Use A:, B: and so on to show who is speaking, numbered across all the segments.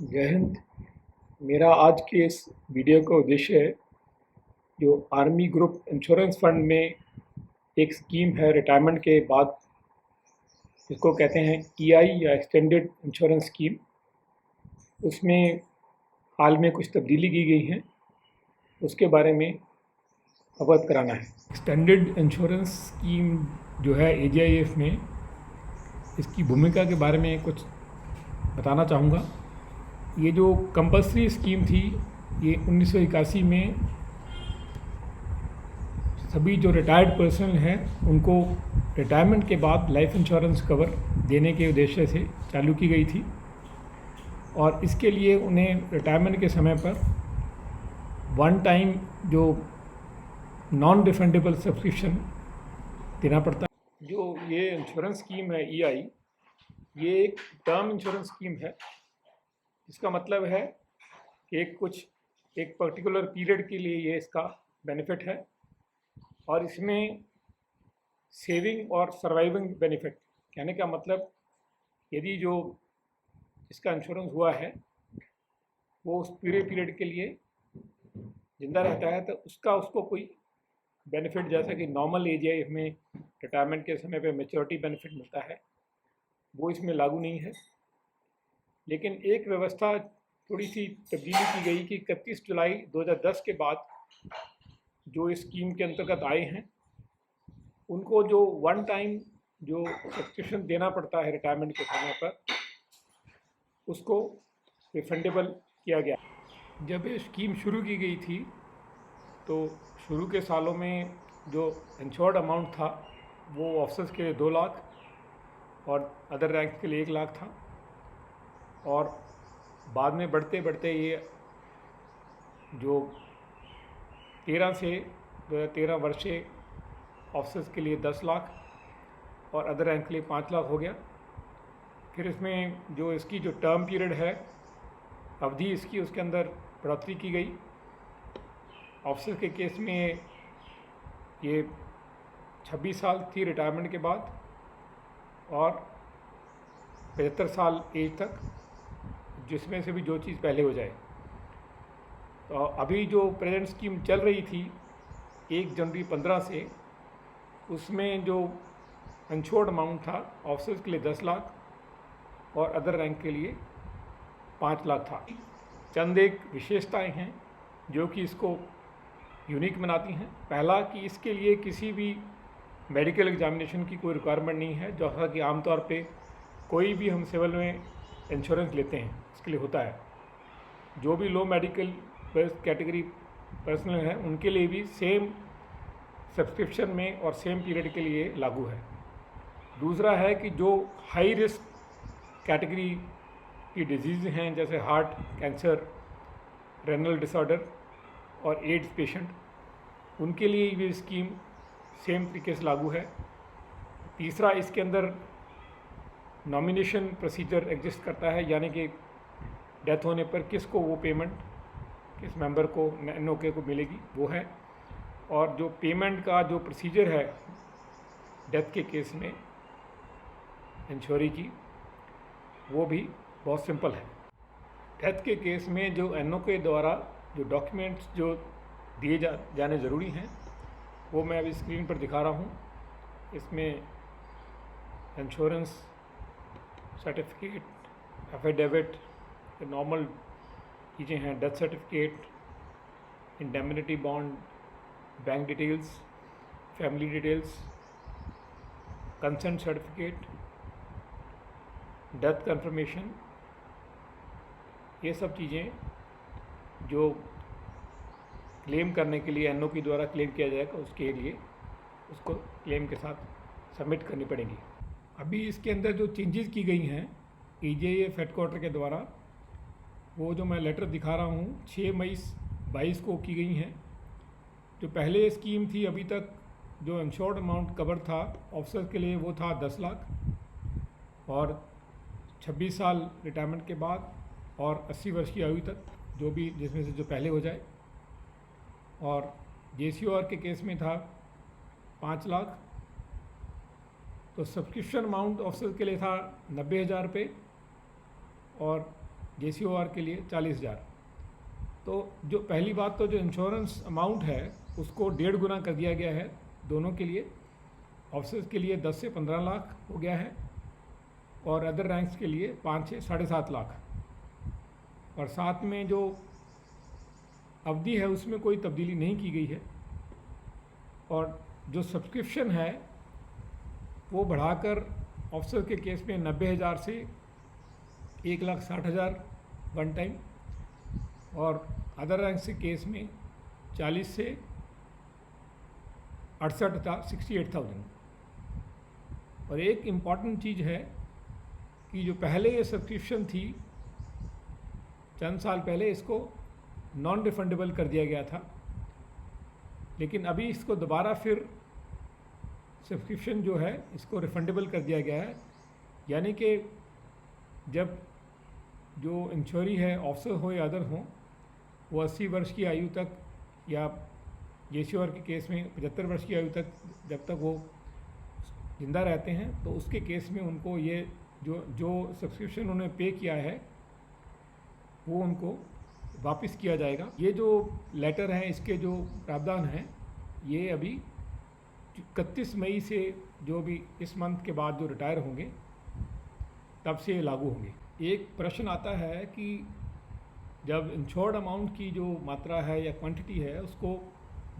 A: जय हिंद। मेरा आज के इस वीडियो का उद्देश्य है जो आर्मी ग्रुप इंश्योरेंस फंड में एक स्कीम है रिटायरमेंट के बाद, जिसको कहते हैं ईआई या एक्सटेंडेड इंश्योरेंस स्कीम। उसमें हाल में कुछ तब्दीली की गई है, उसके बारे में अवगत कराना है। एक्सटेंडेड इंश्योरेंस स्कीम जो है एजीआईएफ में, इसकी भूमिका के बारे में कुछ बताना चाहूँगा। ये जो कंपल्सरी स्कीम थी, ये 1981 में सभी जो रिटायर्ड पर्सन हैं उनको रिटायरमेंट के बाद लाइफ इंश्योरेंस कवर देने के उद्देश्य से चालू की गई थी। और इसके लिए उन्हें रिटायरमेंट के समय पर वन टाइम जो नॉन रिफंडेबल सब्सक्रिप्शन देना पड़ता है। जो ये इंश्योरेंस स्कीम है ईआई, ये एक टर्म इंश्योरेंस स्कीम है। इसका मतलब है कि एक पर्टिकुलर पीरियड के लिए ये इसका बेनिफिट है, और इसमें सेविंग और सर्वाइविंग बेनिफिट कहने का मतलब, यदि जो इसका इंश्योरेंस हुआ है वो उस पूरे पीरियड के लिए ज़िंदा रहता है, तो उसको कोई बेनिफिट, जैसा कि नॉर्मल एजीआईएफ में रिटायरमेंट के समय पे मैच्योरिटी बेनिफिट मिलता है, वो इसमें लागू नहीं है। लेकिन एक व्यवस्था थोड़ी सी तब्दीली की गई कि 31 जुलाई 2010 के बाद जो इस स्कीम के अंतर्गत आए हैं उनको जो वन टाइम जो सब्सक्रिप्शन देना पड़ता है रिटायरमेंट के समय पर, उसको रिफंडेबल किया गया। जब ये स्कीम शुरू की गई थी तो शुरू के सालों में जो इंश्योर्ड अमाउंट था वो ऑफिसर्स के लिए 2 लाख और अदर रैंक के लिए 1 लाख था, और बाद में बढ़ते बढ़ते ये जो 13 से 2013 वर्ष से ऑफिसर्स के लिए 10 लाख और अदर रैंक के लिए 5 लाख हो गया। फिर इसमें जो इसकी जो टर्म पीरियड है, अवधि इसकी, उसके अंदर बढ़ोतरी की गई। ऑफिसर्स के केस में ये 26 साल थी रिटायरमेंट के बाद, और 75 साल एज तक, जिसमें से भी जो चीज़ पहले हो जाए। तो अभी जो प्रेजेंट स्कीम चल रही थी 1 जनवरी 15 से, उसमें जो इंश्योर्ड अमाउंट था ऑफिसर्स के लिए 10 लाख और अदर रैंक के लिए 5 लाख था। चंद एक विशेषताएं हैं जो कि इसको यूनिक बनाती हैं। पहला कि इसके लिए किसी भी मेडिकल एग्जामिनेशन की कोई रिक्वायरमेंट नहीं है, जैसा कि आमतौर पे कोई भी हम सिविल में इंश्योरेंस लेते हैं इसके लिए होता है। जो भी लो मेडिकल कैटेगरी पर्सनल हैं उनके लिए भी सेम सब्सक्रिप्शन में और सेम पीरियड के लिए लागू है। दूसरा है कि जो हाई रिस्क कैटेगरी की डिजीज़ हैं, जैसे हार्ट, कैंसर, रेनल डिसऑर्डर और एड्स पेशेंट, उनके लिए ये स्कीम सेम तरीके से लागू है। तीसरा, इसके अंदर नॉमिनेशन प्रोसीजर एग्जिस्ट करता है, यानी कि डेथ होने पर किसको वो पेमेंट, किस मेंबर को, एनओके को मिलेगी, वो है। और जो पेमेंट का जो प्रोसीजर है डेथ के केस में इंश्योरी की, वो भी बहुत सिंपल है। डेथ के केस में जो एनओके द्वारा जो डॉक्यूमेंट्स जो दिए जाने ज़रूरी हैं, वो मैं अभी स्क्रीन पर दिखा रहा हूँ। इसमें इंश्योरेंस सर्टिफिकेट, एफिडेविट, नॉर्मल चीज़ें हैं, death certificate, indemnity bond, bank details, family details, consent certificate, death confirmation, ये सब चीज़ें जो क्लेम करने के लिए एनओपी द्वारा क्लेम किया जाएगा, उसके लिए उसको क्लेम के साथ सबमिट करनी पड़ेगी। अभी इसके अंदर जो चेंजेस की गई हैं एजीआईएफ हेडक्वार्टर के द्वारा, वो जो मैं लेटर दिखा रहा हूँ 6 मई 22 को की गई हैं। जो पहले स्कीम थी, अभी तक जो इंश्योर्ड अमाउंट कवर था ऑफिसर्स के लिए वो था 10 लाख, और 26 साल रिटायरमेंट के बाद और 80 वर्ष की आयु तक, जो भी जिसमें से जो पहले हो जाए। और जेसीओआर के केस में था 5 लाख। तो सब्सक्रिप्शन अमाउंट ऑफिसर्स के लिए था 90,000 रुपये, और JCOR के लिए 40,000। तो जो पहली बात तो जो इंश्योरेंस अमाउंट है उसको 1.5 गुना कर दिया गया है दोनों के लिए। ऑफिसर्स के लिए 10 से 15 लाख हो गया है और अदर रैंक्स के लिए 5 से 7.5 लाख। और साथ में जो अवधि है उसमें कोई तब्दीली नहीं की गई है। और जो सब्सक्रिप्शन है वो बढ़ाकर ऑफिसर के केस में 90,000 से 1,60,000 वन टाइम, और अदर रैंक के केस में 40 से 68,000। और एक इम्पॉर्टेंट चीज़ है कि जो पहले ये सब्सक्रिप्शन थी चंद साल पहले, इसको नॉन रिफंडेबल कर दिया गया था, लेकिन अभी इसको दोबारा फिर सब्सक्रिप्शन जो है इसको रिफंडेबल कर दिया गया है। यानी कि जब जो इंश्योरी है ऑफिसर हो या अदर हो वो 80 वर्ष की आयु तक, या JCOR के केस में 75 वर्ष की आयु तक जब तक वो ज़िंदा रहते हैं, तो उसके केस में उनको ये जो सब्सक्रिप्शन उन्होंने पे किया है वो उनको वापस किया जाएगा। ये जो लेटर हैं इसके जो प्रावधान हैं ये अभी 31 मई से जो भी इस मंथ के बाद जो रिटायर होंगे तब से ये लागू होंगे। एक प्रश्न आता है कि जब इंश्योर्ड अमाउंट की जो मात्रा है या क्वांटिटी है उसको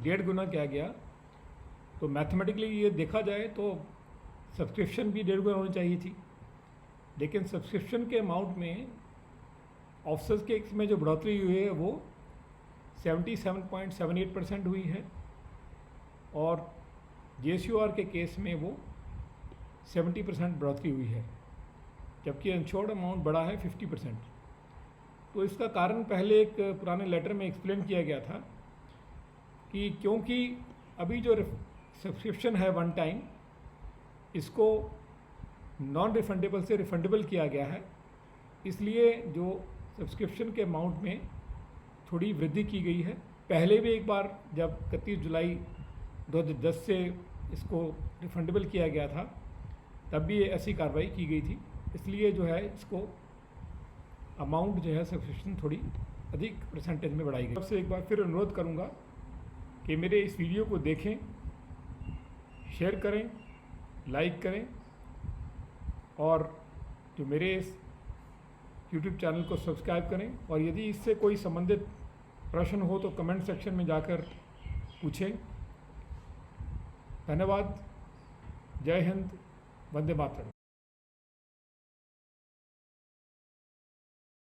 A: 1.5 गुना किया गया, तो मैथमेटिकली ये देखा जाए तो सब्सक्रिप्शन भी 1.5 गुना होनी चाहिए थी। लेकिन सब्सक्रिप्शन के अमाउंट में ऑफिसर्स के में जो बढ़ोतरी हुई है वो 77.78% हुई है, और JCOR के केस में वो 70% बढ़ोतरी हुई है, जबकि इंश्योर्ड अमाउंट बढ़ा है 50%। तो इसका कारण पहले एक पुराने लेटर में एक्सप्लेन किया गया था कि क्योंकि अभी जो सब्सक्रिप्शन है वन टाइम, इसको नॉन रिफंडेबल से रिफंडेबल किया गया है, इसलिए जो सब्सक्रिप्शन के अमाउंट में थोड़ी वृद्धि की गई है। पहले भी एक बार जब 31 जुलाई 2010 से इसको रिफंडेबल किया गया था तब भी ऐसी कार्रवाई की गई थी, इसलिए जो है इसको अमाउंट जो है सब्सक्रिप्शन थोड़ी अधिक परसेंटेज में बढ़ाई गई। सबसे एक बार फिर अनुरोध करूंगा कि मेरे इस वीडियो को देखें, शेयर करें, लाइक करें, और जो मेरे इस YouTube चैनल को सब्सक्राइब करें। और यदि इससे कोई संबंधित प्रश्न हो तो कमेंट सेक्शन में जाकर पूछें। धन्यवाद। जय हिंद, वंदे मातरम।